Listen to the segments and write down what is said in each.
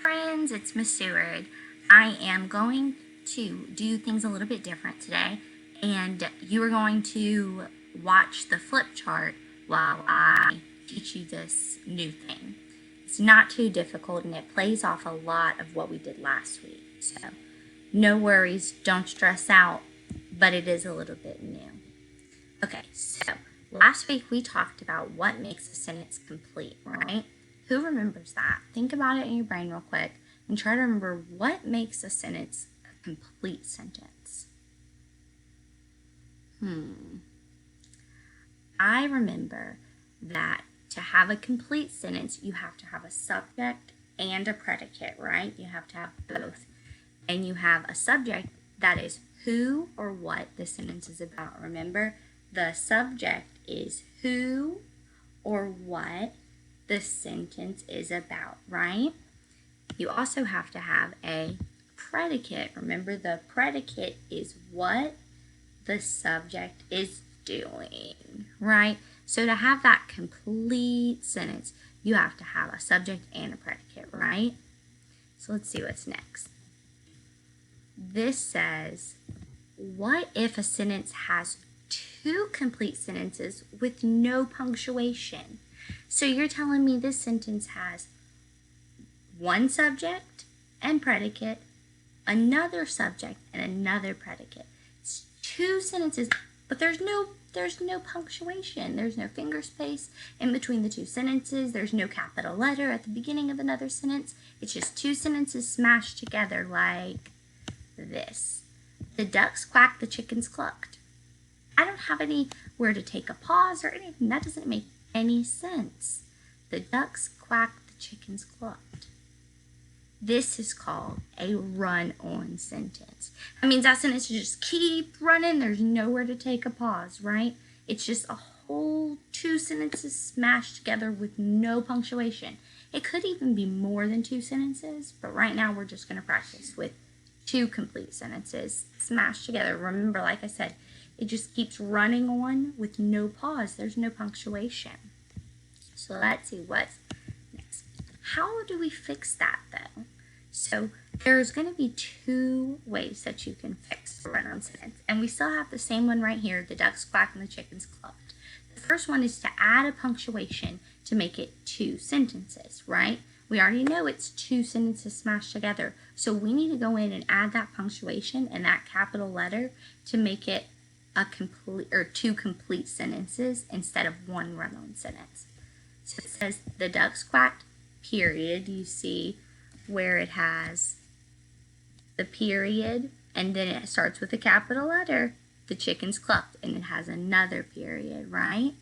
friends, it's Miss Seward. I am going to do things a little bit different today, and you are going to watch the flip chart while I teach you this new thing. It's not too difficult, and it plays off a lot of what we did last week. So no worries, don't stress out, but it is a little bit new. Okay, so last week we talked about what makes a sentence complete, right? Who remembers that? Think about it in your brain real quick and try to remember what makes a sentence a complete sentence. I remember that to have a complete sentence, you have to have a subject and a predicate, right? You have to have both. And you have a subject that is who or what the sentence is about. Remember, the subject is who or what the sentence is about, right? You also have to have a predicate. Remember, the predicate is what the subject is doing, right? So to have that complete sentence, you have to have a subject and a predicate, right? So let's see what's next. This says, what if a sentence has two complete sentences with no punctuation? So you're telling me this sentence has one subject and predicate, another subject and another predicate. It's two sentences, but there's no punctuation. There's no finger space in between the two sentences. There's no capital letter at the beginning of another sentence. It's just two sentences smashed together like this. The ducks quacked, the chickens clucked. I don't have anywhere to take a pause or anything. That doesn't make any sense. The ducks quacked, the chickens clucked. This is called a run-on sentence. That means that sentence just keep running. There's nowhere to take a pause, right? It's just a whole two sentences smashed together with no punctuation. It could even be more than two sentences, but right now we're just going to practice with two complete sentences smashed together. Remember, like I said, it just keeps running on with no pause. There's no punctuation. So let's see what's next. How do we fix that though? So there's going to be two ways that you can fix the run-on sentence. And we still have the same one right here. The ducks quacked and the chickens clucked. The first one is to add a punctuation to make it two sentences, right? We already know it's two sentences smashed together. So we need to go in and add that punctuation and that capital letter to make it a complete or two complete sentences instead of one run-on sentence. So it says the ducks quacked, period. You see where it has the period and then it starts with a capital letter. The chickens clucked and it has another period, right?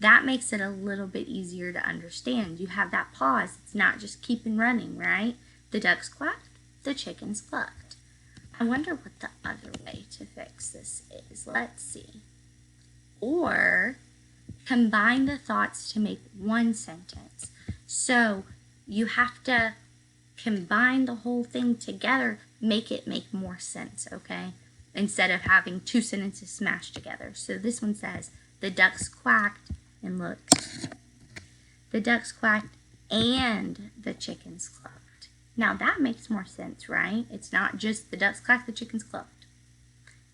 That makes it a little bit easier to understand. You have that pause. It's not just keeping running, right? The ducks quacked, the chickens clucked. I wonder what the other way to fix this is. Let's see. Or combine the thoughts to make one sentence. So you have to combine the whole thing together, make it make more sense, okay? Instead of having two sentences smashed together. So this one says, the ducks quacked, and look, the ducks quacked and the chickens clucked. Now that makes more sense, right? It's not just the ducks quacked, the chickens clucked.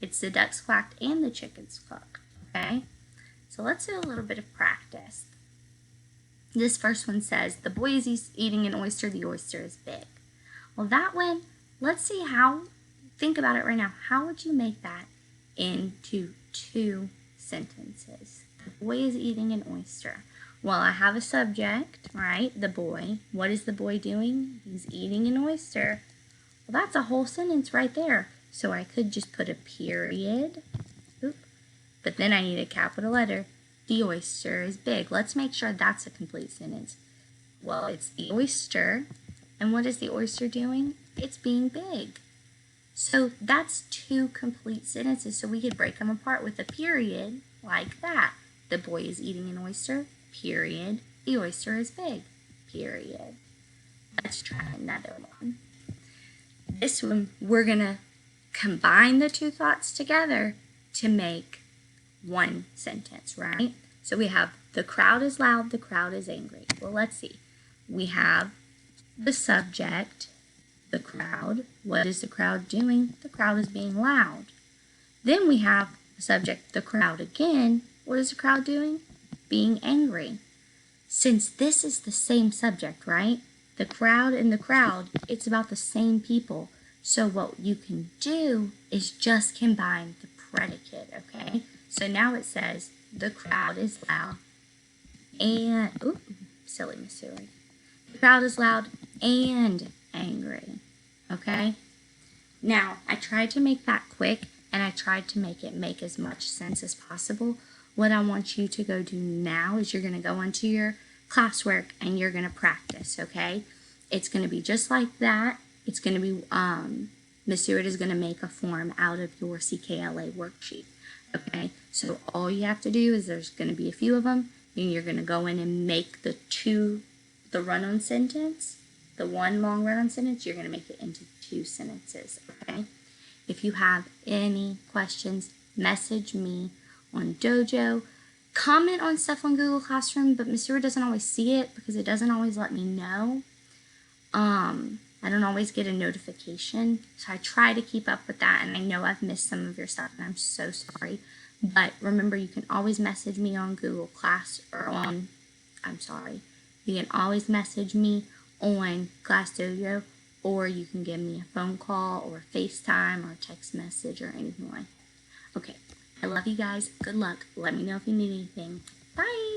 It's the ducks quacked and the chickens clucked, okay? So let's do a little bit of practice. This first one says, the boy is eating an oyster, the oyster is big. Well, that one, let's see how, think about it right now. How would you make that into two sentences? The boy is eating an oyster. Well, I have a subject, right? The boy. What is the boy doing? He's eating an oyster. Well, that's a whole sentence right there. So I could just put a period. Oop. But then I need a capital letter. The oyster is big. Let's make sure that's a complete sentence. Well, it's the oyster. And what is the oyster doing? It's being big. So that's two complete sentences. So we could break them apart with a period like that. The boy is eating an oyster, period. The oyster is big, period. Let's try another one. This one, we're going to combine the two thoughts together to make one sentence, right? So we have the crowd is loud, the crowd is angry. Well, let's see. We have the subject, the crowd. What is the crowd doing? The crowd is being loud. Then we have the subject, the crowd again. What is the crowd doing? Being angry. Since this is the same subject, right? The crowd and the crowd, it's about the same people. So what you can do is just combine the predicate, okay? So now it says the crowd is loud and, ooh, silly Miss Seward. The crowd is loud and angry, okay? Now, I tried to make that quick and I tried to make it make as much sense as possible. What I want you to go do now is you're going to go into your classwork and you're going to practice, okay? It's going to be just like that. It's going to be, Miss Seward is going to make a form out of your CKLA worksheet, okay? So all you have to do is there's going to be a few of them, and you're going to go in and make the run-on sentence, the one long run-on sentence, you're going to make it into 2 sentences, okay? If you have any questions, message me on Dojo. Comment on stuff on Google Classroom, but Miss Seward doesn't always see it because it doesn't always let me know. I don't always get a notification, so I try to keep up with that, and I know I've missed some of your stuff, and I'm so sorry. But remember, you can always message me on Google Class, or on, you can always message me on Class Dojo, or you can give me a phone call, or FaceTime, or a text message, or anything like that. Okay, I love you guys. Good luck. Let me know if you need anything. Bye!